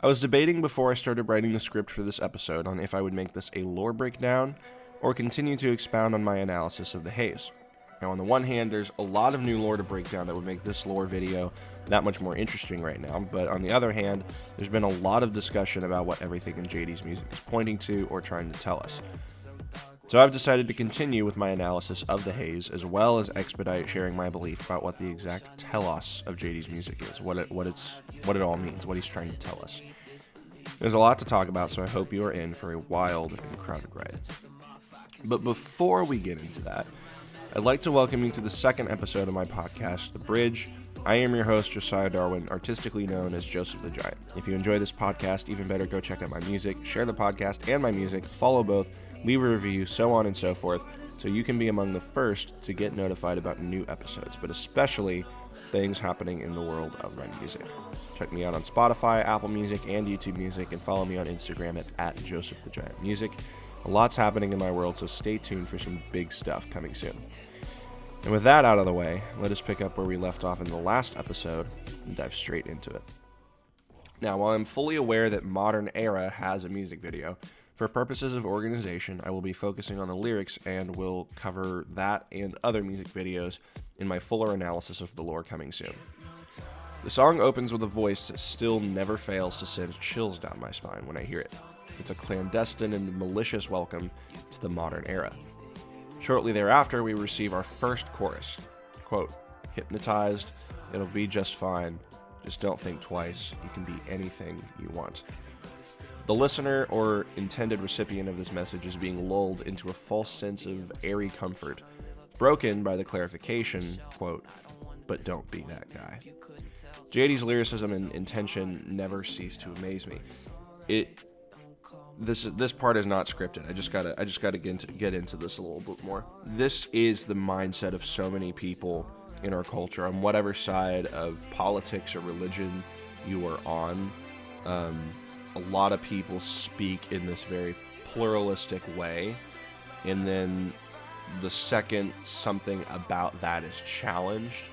I was debating before I started writing the script for this episode on if I would make this a lore breakdown or continue to expound on my analysis of the Haze. Now, on the one hand, there's a lot of new lore to break down that would make this lore video that much more interesting right now, but on the other hand, there's been a lot of discussion about what everything in JD's music is pointing to or trying to tell us. So I've decided to continue with my analysis of the Haze, as well as expedite sharing my belief about what the exact telos of JD's music is, what it all means, what he's trying to tell us. There's a lot to talk about, so I hope you are in for a wild and crowded ride. But before we get into that, I'd like to welcome you to the second episode of my podcast, The Bridge. I am your host, Josiah Darwin, artistically known as Joseph the Giant. If you enjoy this podcast, even better, go check out my music, share the podcast and my music, follow both, leave a review, so on and so forth, so you can be among the first to get notified about new episodes, but especially things happening in the world of my music. Check me out on Spotify, Apple Music, and YouTube Music, and follow me on Instagram at Joseph the Giant Music. A lot's happening in my world, so stay tuned for some big stuff coming soon. And with that out of the way, let us pick up where we left off in the last episode and dive straight into it. Now, while I'm fully aware that Modern Era has a music video, for purposes of organization, I will be focusing on the lyrics and will cover that and other music videos in my fuller analysis of the lore coming soon. The song opens with a voice that still never fails to send chills down my spine when I hear it. It's a clandestine and malicious welcome to the modern era. Shortly thereafter, we receive our first chorus. Quote, "Hypnotized, it'll be just fine. Just don't think twice. You can be anything you want." The listener or intended recipient of this message is being lulled into a false sense of airy comfort, broken by the clarification, quote, "But don't be that guy." JD's lyricism and intention never cease to amaze me. This part is not scripted. I just gotta get into this a little bit more. This is the mindset of so many people in our culture, on whatever side of politics or religion you are on. A lot of people speak in this very pluralistic way, and then the second something about that is challenged,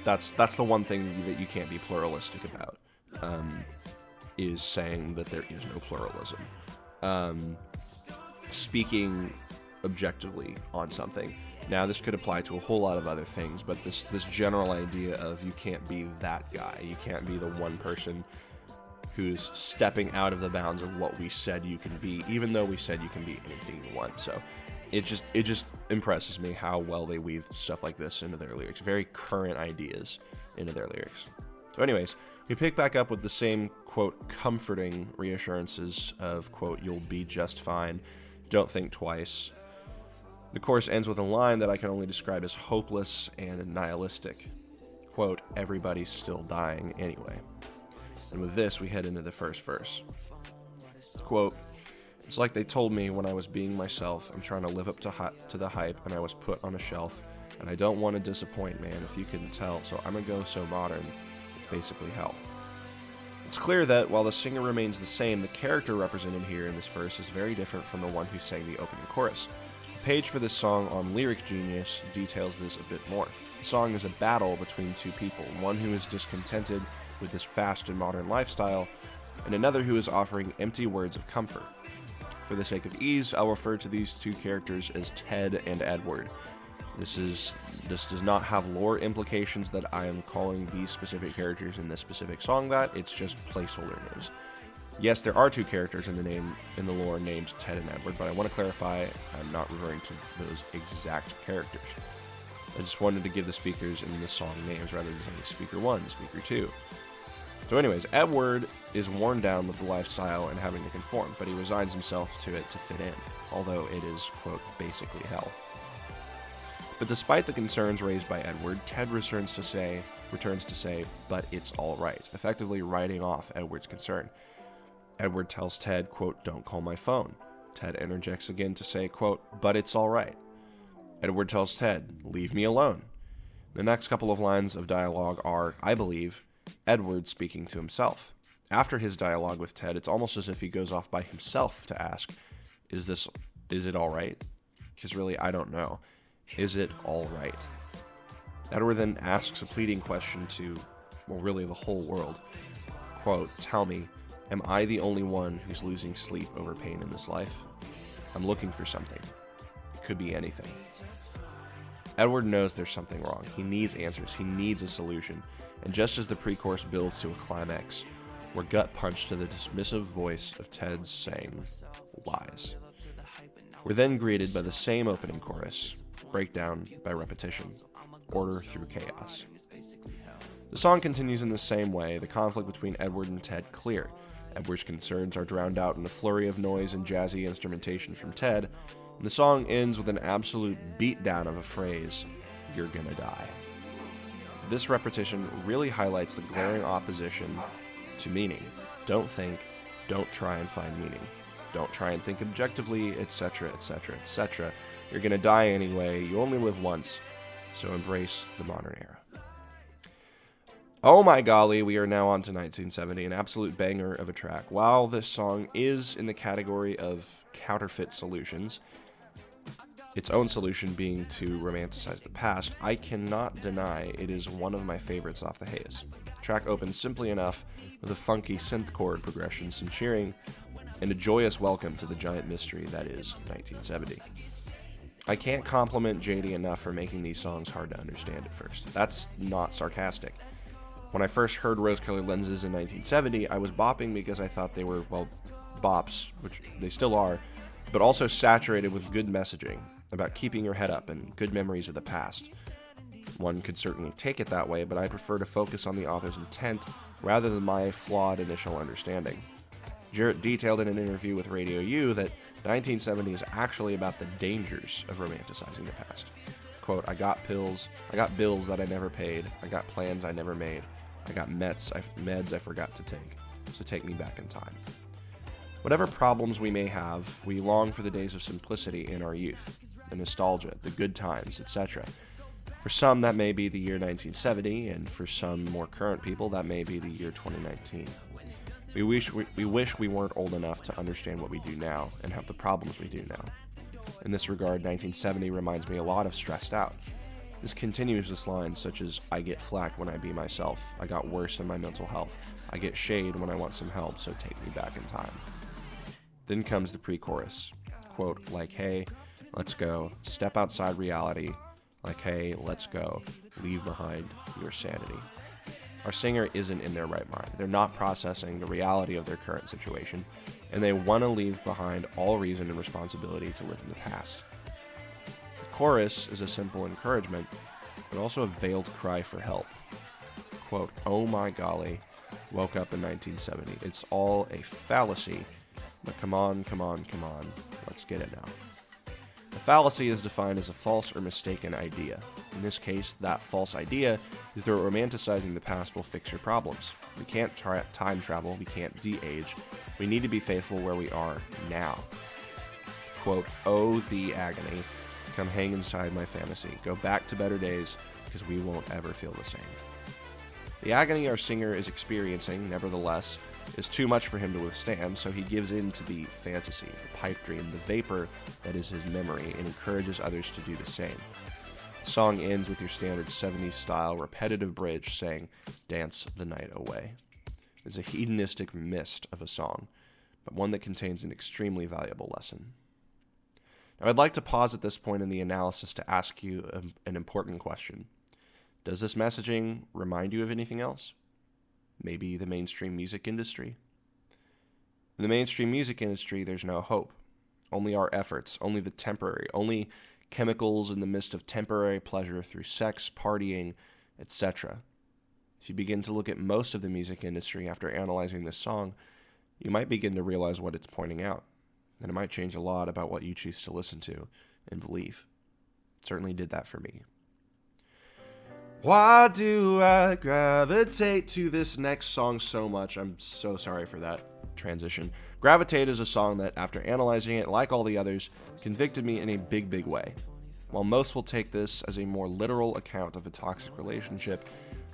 that's the one thing that you can't be pluralistic about, is saying that there is no pluralism. Speaking objectively on something. Now, this could apply to a whole lot of other things, but this general idea of you can't be that guy, you can't be the one person who's stepping out of the bounds of what we said you can be, even though we said you can be anything you want. So it just impresses me how well they weave stuff like this into their lyrics, very current ideas into their lyrics. So anyways, we pick back up with the same, quote, comforting reassurances of, quote, "You'll be just fine, don't think twice." The chorus ends with a line that I can only describe as hopeless and nihilistic. Quote, "Everybody's still dying anyway." And with this, we head into the first verse. Quote, "It's like they told me when I was being myself, I'm trying to live up to the hype, and I was put on a shelf, and I don't want to disappoint, man, if you couldn't tell, so I'm gonna go so modern, it's basically hell." It's clear that while the singer remains the same, the character represented here in this verse is very different from the one who sang the opening chorus. The page for this song on Lyric Genius details this a bit more. The song is a battle between two people, one who is discontented with this fast and modern lifestyle, and another who is offering empty words of comfort. For the sake of ease, I'll refer to these two characters as Ted and Edward. This does not have lore implications that I am calling these specific characters in this specific song that, it's just placeholder news. Yes, there are two characters in the lore named Ted and Edward, but I want to clarify I'm not referring to those exact characters. I just wanted to give the speakers in the song names rather than saying speaker 1, speaker 2. So anyways, Edward is worn down with the lifestyle and having to conform, but he resigns himself to it to fit in, although it is, quote, basically hell. But despite the concerns raised by Edward, Ted returns to say, "But it's all right," effectively writing off Edward's concern. Edward tells Ted, quote, "Don't call my phone." Ted interjects again to say, quote, "But it's all right." Edward tells Ted, "Leave me alone." The next couple of lines of dialogue are, I believe, Edward speaking to himself. After his dialogue with Ted, it's almost as if he goes off by himself to ask, is it all right? Because really, I don't know. Is it all right? Edward then asks a pleading question to, well, really the whole world. Quote, "Tell me, Am I the only one who's losing sleep over pain in this life? I'm looking for something. It could be anything. Edward knows there's something wrong. He needs answers. He needs a solution. And just as the pre-chorus builds to a climax, we're gut punched to the dismissive voice of Ted saying, lies. We're then greeted by the same opening chorus, breakdown by repetition, order through chaos. The song continues in the same way, the conflict between Edward and Ted clear. Edward's concerns are drowned out in a flurry of noise and jazzy instrumentation from Ted, and the song ends with an absolute beatdown of a phrase, "You're gonna die." This repetition really highlights the glaring opposition to meaning. Don't think, don't try and find meaning. Don't try and think objectively, etc., etc., etc. You're gonna die anyway, you only live once, so embrace the modern era. Oh my golly, we are now on to 1970, an absolute banger of a track. While this song is in the category of counterfeit solutions, its own solution being to romanticize the past, I cannot deny it is one of my favorites off the Haze. The track opens simply enough with a funky synth chord progression, some cheering, and a joyous welcome to the giant mystery that is 1970. I can't compliment JD enough for making these songs hard to understand at first. That's not sarcastic. When I first heard Rose-Colored Lenses in 1970, I was bopping because I thought they were, well, bops, which they still are, but also saturated with good messaging about keeping your head up and good memories of the past. One could certainly take it that way, but I prefer to focus on the author's intent rather than my flawed initial understanding. Jarrett detailed in an interview with Radio U that 1970 is actually about the dangers of romanticizing the past. Quote, I got bills that I never paid, I got plans I never made, I got meds I forgot to take, so take me back in time. Whatever problems we may have, we long for the days of simplicity in our youth, the nostalgia, the good times, etc. For some, that may be the year 1970, and for some more current people, that may be the year 2019. We wish we weren't old enough to understand what we do now and have the problems we do now. In this regard, 1970 reminds me a lot of Stressed Out. This continues with lines such as, I get flack when I be myself, I got worse in my mental health, I get shade when I want some help, so take me back in time. Then comes the pre-chorus, quote, like, hey, let's go, step outside reality, like, hey, let's go, leave behind your sanity. Our singer isn't in their right mind. They're not processing the reality of their current situation, and they want to leave behind all reason and responsibility to live in the past. The chorus is a simple encouragement, but also a veiled cry for help. Quote, oh my golly, woke up in 1970. It's all a fallacy, but come on, let's get it now. A fallacy is defined as a false or mistaken idea. In this case, that false idea is that romanticizing the past will fix your problems. We can't time travel, we can't de-age. We need to be faithful where we are now. Quote, oh, the agony. Come hang inside my fantasy. Go back to better days, because we won't ever feel the same. The agony our singer is experiencing, nevertheless, is too much for him to withstand, so he gives in to the fantasy, the pipe dream, the vapor that is his memory, and encourages others to do the same. The song ends with your standard 70s style repetitive bridge saying, dance the night away. It's a hedonistic mist of a song, but one that contains an extremely valuable lesson. Now, I'd like to pause at this point in the analysis to ask you an important question. Does this messaging remind you of anything else? Maybe the mainstream music industry? In the mainstream music industry, there's no hope. Only our efforts, only the temporary, only chemicals in the midst of temporary pleasure through sex, partying, etc. If you begin to look at most of the music industry after analyzing this song, you might begin to realize what it's pointing out, and it might change a lot about what you choose to listen to and believe. It certainly did that for me. Why do I gravitate to this next song so much? I'm so sorry for that transition. Gravitate is a song that, after analyzing it, like all the others, convicted me in a big way. While most will take this as a more literal account of a toxic relationship,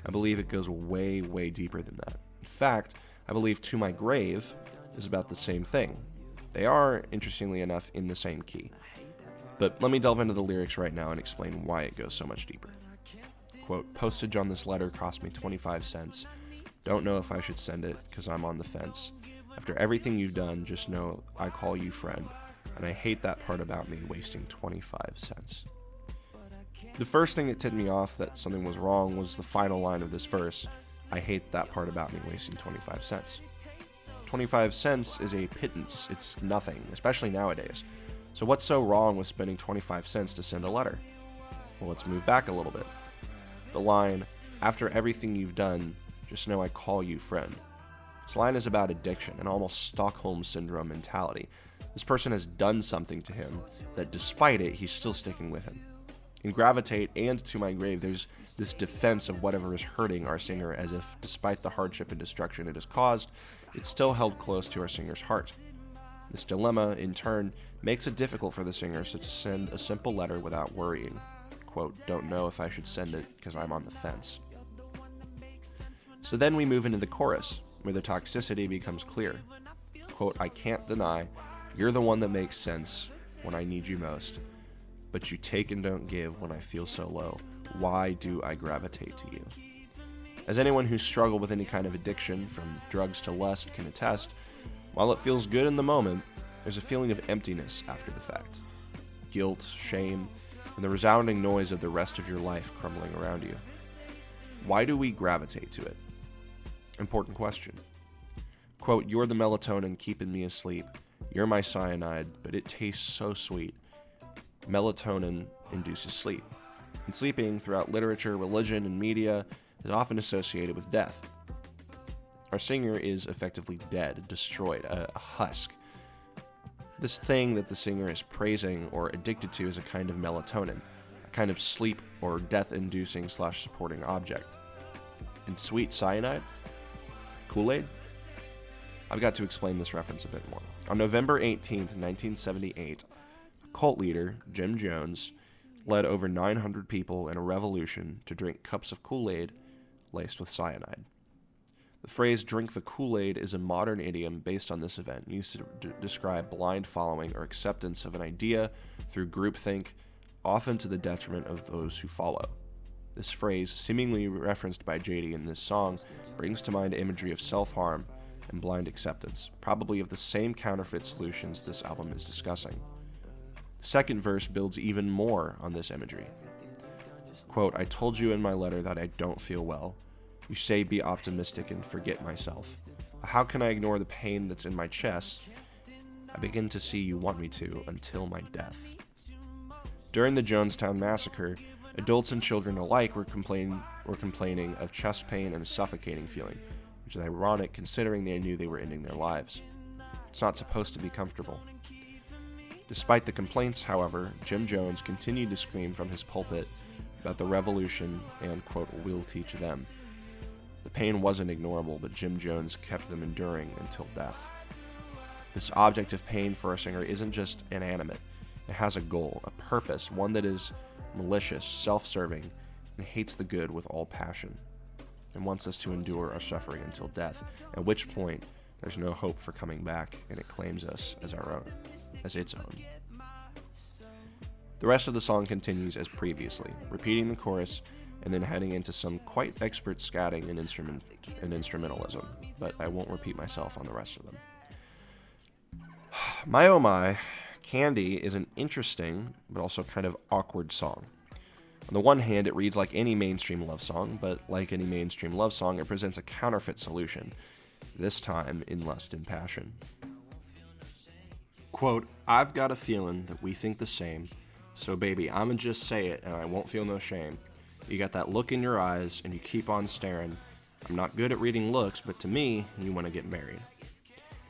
I believe it goes way deeper than that. In fact, I believe To My Grave is about the same thing. They are, interestingly enough, in the same key. But let me delve into the lyrics right now and explain why it goes so much deeper. Quote, postage on this letter cost me 25 cents. Don't know if I should send it, cause I'm on the fence. After everything you've done, just know I call you friend. And I hate that part about me wasting 25 cents. The first thing that tipped me off that something was wrong was the final line of this verse. I hate that part about me wasting 25 cents. 25 cents is a pittance. It's nothing, especially nowadays. So what's so wrong with spending 25 cents to send a letter? Well, let's move back a little bit. The line, after everything you've done, just know I call you friend. This line is about addiction, an almost Stockholm Syndrome mentality. This person has done something to him that despite it, he's still sticking with him. In Gravitate and To My Grave, there's this defense of whatever is hurting our singer, as if, despite the hardship and destruction it has caused, it's still held close to our singer's heart. This dilemma, in turn, makes it difficult for the singer to send a simple letter without worrying. Quote, don't know if I should send it because I'm on the fence. So then we move into the chorus, where the toxicity becomes clear. Quote, I can't deny, you're the one that makes sense when I need you most. But you take and don't give when I feel so low. Why do I gravitate to you? As anyone who's struggled with any kind of addiction, from drugs to lust, can attest, while it feels good in the moment, there's a feeling of emptiness after the fact. Guilt, shame, and the resounding noise of the rest of your life crumbling around you. Why do we gravitate to it? Important question. Quote, you're the melatonin keeping me asleep. You're my cyanide, but it tastes so sweet. Melatonin induces sleep. And sleeping, throughout literature, religion, and media, is often associated with death. Our singer is effectively dead, destroyed, a husk. This thing that the singer is praising or addicted to is a kind of melatonin, a kind of sleep or death-inducing / supporting object. And sweet cyanide? Kool-Aid? I've got to explain this reference a bit more. On November 18th, 1978, cult leader Jim Jones led over 900 people in a revolution to drink cups of Kool-Aid laced with cyanide. The phrase drink the Kool-Aid is a modern idiom based on this event, used to describe blind following or acceptance of an idea through groupthink, often to the detriment of those who follow. This phrase, seemingly referenced by JD in this song, brings to mind imagery of self-harm and blind acceptance, probably of the same counterfeit solutions this album is discussing. The second verse builds even more on this imagery. Quote, I told you in my letter that I don't feel well. You say be optimistic and forget myself. How can I ignore the pain that's in my chest? I begin to see you want me to until my death. During the Jonestown Massacre, adults and children alike were complaining of chest pain and a suffocating feeling, which is ironic considering they knew they were ending their lives. It's not supposed to be comfortable. Despite the complaints, however, Jim Jones continued to scream from his pulpit about the revolution and, quote, we'll teach them. The pain wasn't ignorable, but Jim Jones kept them enduring until death. This object of pain for a singer isn't just inanimate. It has a goal, a purpose, one that is malicious, self-serving, and hates the good with all passion, and wants us to endure our suffering until death, at which point there's no hope for coming back, and it claims us as our own, as its own. The rest of the song continues as previously, repeating the chorus and then heading into some quite expert scatting and instrumentalism, but I won't repeat myself on the rest of them. My Oh My, Candy is an interesting, but also kind of awkward song. On the one hand, it reads like any mainstream love song, but like any mainstream love song, it presents a counterfeit solution, this time in lust and passion. Quote, I've got a feeling that we think the same, so baby, I'ma just say it and I won't feel no shame. You got that look in your eyes and you keep on staring. I'm not good at reading looks, but to me, you want to get married.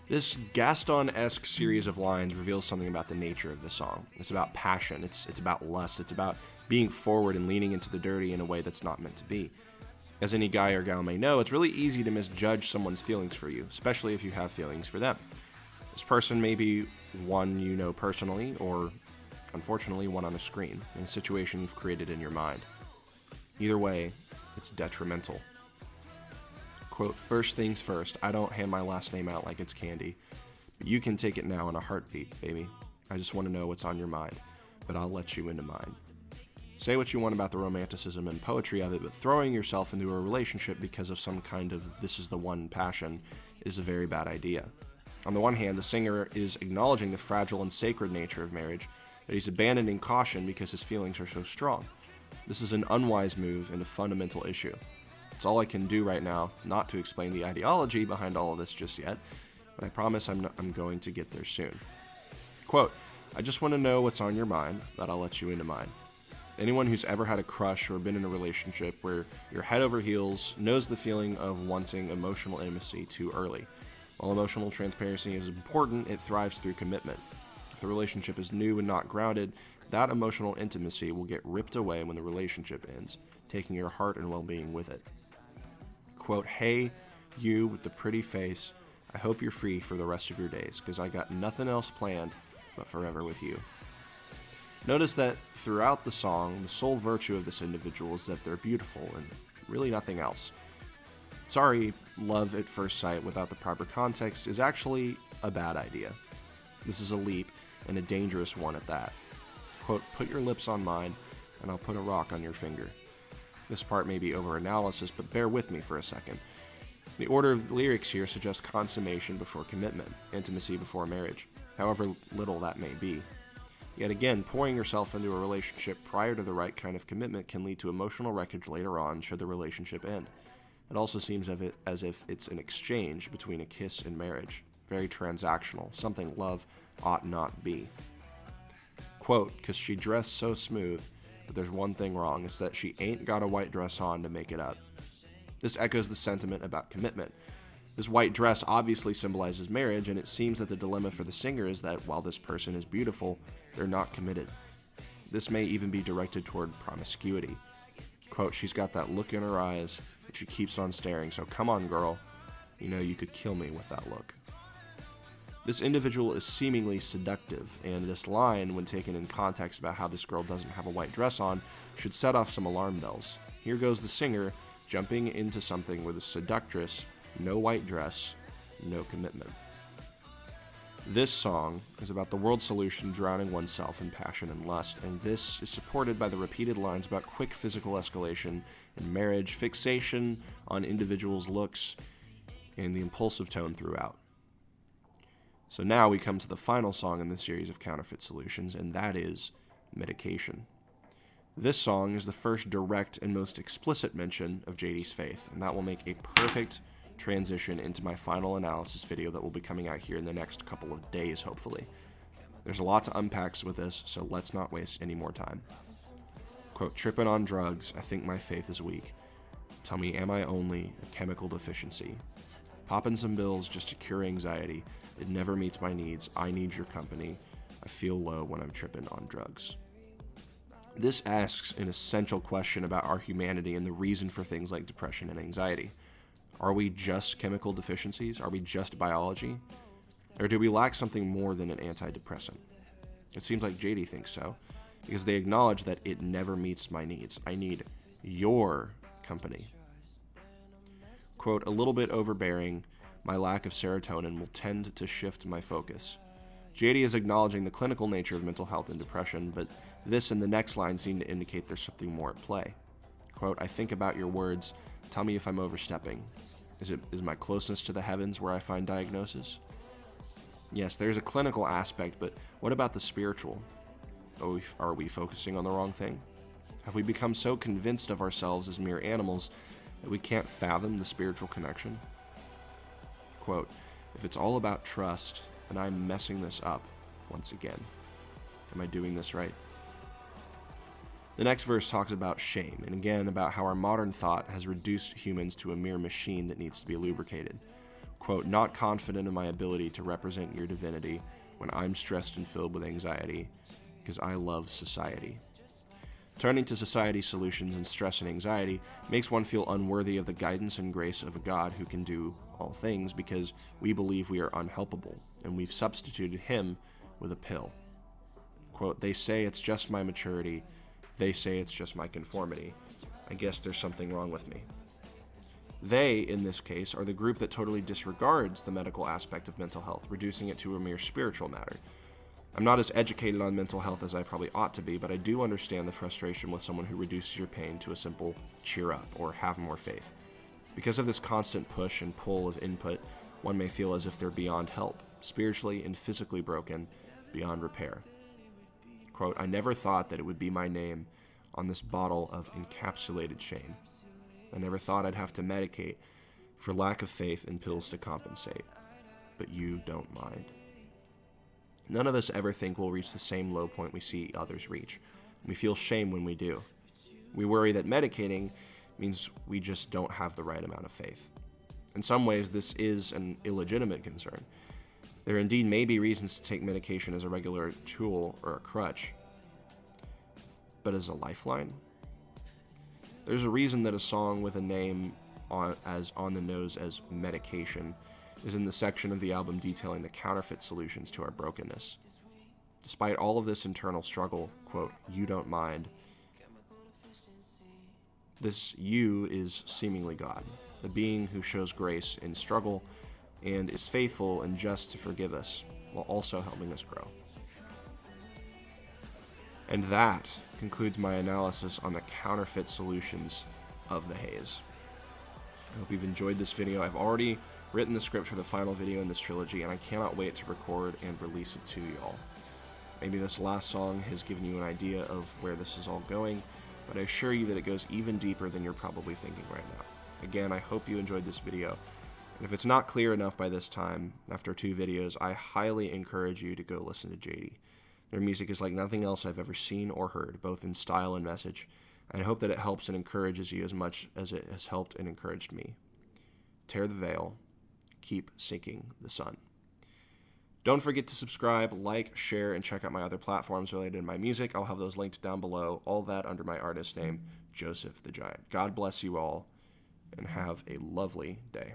This Gaston-esque series of lines reveals something about the nature of the song. It's about passion, it's about lust, it's about being forward and leaning into the dirty in a way that's not meant to be. As any guy or gal may know, it's really easy to misjudge someone's feelings for you, especially if you have feelings for them. This person may be one you know personally, or, unfortunately, one on a screen, in a situation you've created in your mind. Either way, it's detrimental. Quote, first things first, I don't hand my last name out like it's candy, but you can take it now in a heartbeat, baby. I just want to know what's on your mind, but I'll let you into mine. Say what you want about the romanticism and poetry of it, but throwing yourself into a relationship because of some kind of this is the one passion is a very bad idea. On the one hand, the singer is acknowledging the fragile and sacred nature of marriage, but he's abandoning caution because his feelings are so strong. This is an unwise move and a fundamental issue. It's all I can do right now, not to explain the ideology behind all of this just yet, but I promise I'm going to get there soon. Quote, I just want to know what's on your mind, that I'll let you into mine. Anyone who's ever had a crush or been in a relationship where you're head over heels knows the feeling of wanting emotional intimacy too early. While emotional transparency is important, it thrives through commitment. If the relationship is new and not grounded, that emotional intimacy will get ripped away when the relationship ends, taking your heart and well-being with it. Quote, hey, you with the pretty face, I hope you're free for the rest of your days, because I got nothing else planned but forever with you. Notice that throughout the song, the sole virtue of this individual is that they're beautiful and really nothing else. Sorry, love at first sight without the proper context is actually a bad idea. This is a leap, and a dangerous one at that. Quote, put your lips on mine, and I'll put a rock on your finger. This part may be overanalysis, but bear with me for a second. The order of the lyrics here suggests consummation before commitment, intimacy before marriage, however little that may be. Yet again, pouring yourself into a relationship prior to the right kind of commitment can lead to emotional wreckage later on should the relationship end. It also seems as if it's an exchange between a kiss and marriage, very transactional, something love ought not be. Quote, 'cause she dressed so smooth, but there's one thing wrong, it's that she ain't got a white dress on to make it up. This echoes the sentiment about commitment. This white dress obviously symbolizes marriage, and it seems that the dilemma for the singer is that while this person is beautiful, they're not committed. This may even be directed toward promiscuity. Quote, she's got that look in her eyes, but she keeps on staring, so come on, girl. You know you could kill me with that look. This individual is seemingly seductive, and this line, when taken in context about how this girl doesn't have a white dress on, should set off some alarm bells. Here goes the singer jumping into something where the seductress, no white dress, no commitment. This song is about the world solution drowning oneself in passion and lust, and this is supported by the repeated lines about quick physical escalation in marriage, fixation on individuals' looks, and the impulsive tone throughout. So now we come to the final song in the series of Counterfeit Solutions, and that is Medication. This song is the first direct and most explicit mention of JD's faith, and that will make a perfect transition into my final analysis video that will be coming out here in the next couple of days, hopefully. There's a lot to unpack with this, so let's not waste any more time. Quote, tripping on drugs, I think my faith is weak. Tell me, am I only a chemical deficiency? Popping some pills just to cure anxiety. It never meets my needs. I need your company. I feel low when I'm tripping on drugs. This asks an essential question about our humanity and the reason for things like depression and anxiety. Are we just chemical deficiencies? Are we just biology? Or do we lack something more than an antidepressant? It seems like JD thinks so, because they acknowledge that it never meets my needs. I need your company. Quote, a little bit overbearing, my lack of serotonin will tend to shift my focus. JD is acknowledging the clinical nature of mental health and depression, but this and the next line seem to indicate there's something more at play. Quote, I think about your words. Tell me if I'm overstepping. Is my closeness to the heavens where I find diagnosis? Yes, there's a clinical aspect, but what about the spiritual? Are we focusing on the wrong thing? Have we become so convinced of ourselves as mere animals that we can't fathom the spiritual connection? Quote, if it's all about trust, then I'm messing this up once again. Am I doing this right? The next verse talks about shame, and again about how our modern thought has reduced humans to a mere machine that needs to be lubricated. Quote, not confident in my ability to represent your divinity when I'm stressed and filled with anxiety, because I love society. Turning to society solutions and stress and anxiety makes one feel unworthy of the guidance and grace of a God who can do all things because we believe we are unhelpable, and we've substituted him with a pill. Quote, they say it's just my maturity. They say it's just my conformity. I guess there's something wrong with me. They, in this case, are the group that totally disregards the medical aspect of mental health, reducing it to a mere spiritual matter. I'm not as educated on mental health as I probably ought to be, but I do understand the frustration with someone who reduces your pain to a simple cheer up or have more faith. Because of this constant push and pull of input, one may feel as if they're beyond help, spiritually and physically broken, beyond repair. Quote, I never thought that it would be my name on this bottle of encapsulated shame. I never thought I'd have to medicate for lack of faith and pills to compensate. But you don't mind. None of us ever think we'll reach the same low point we see others reach. We feel shame when we do. We worry that medicating means we just don't have the right amount of faith. In some ways, this is an illegitimate concern. There indeed may be reasons to take medication as a regular tool or a crutch. But as a lifeline? There's a reason that a song with a name as on the nose as medication is in the section of the album detailing the counterfeit solutions to our brokenness. Despite all of this internal struggle, quote, you don't mind, this you is seemingly God, the being who shows grace in struggle and is faithful and just to forgive us while also helping us grow. And that concludes my analysis on the counterfeit solutions of the Haze. I hope you've enjoyed this video. I've already written the script for the final video in this trilogy, and I cannot wait to record and release it to y'all. Maybe this last song has given you an idea of where this is all going, but I assure you that it goes even deeper than you're probably thinking right now. Again, I hope you enjoyed this video, and if it's not clear enough by this time, after 2 videos, I highly encourage you to go listen to JD. Their music is like nothing else I've ever seen or heard, both in style and message, and I hope that it helps and encourages you as much as it has helped and encouraged me. Tear the veil. Keep seeking the sun. Don't forget to subscribe, like, share, and check out my other platforms related to my music. I'll have those linked down below, all that under my artist name, Joseph the Giant. God bless you all, and have a lovely day.